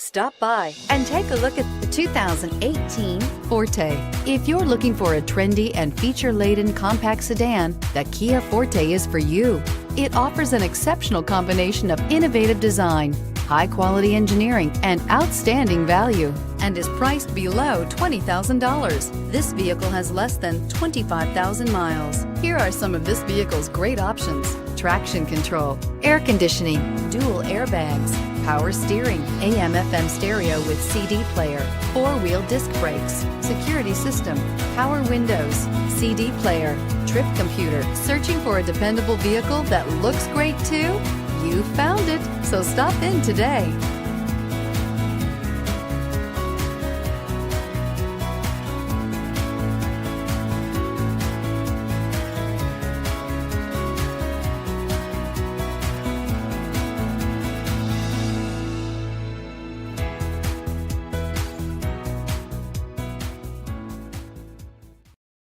Stop by and take a look at the 2018 Forte. If you're looking for a trendy and feature-laden compact sedan, the Kia Forte is for you. It offers an exceptional combination of innovative design, high-quality engineering, and outstanding value, and is priced below $20,000. This vehicle has less than 25,000 miles. Here are some of this vehicle's great options: traction control, air conditioning, dual airbags, power steering, AM/FM stereo with CD player, four-wheel disc brakes, security system, power windows, CD player, trip computer. Searching for a dependable vehicle that looks great too? You found it, so stop in today.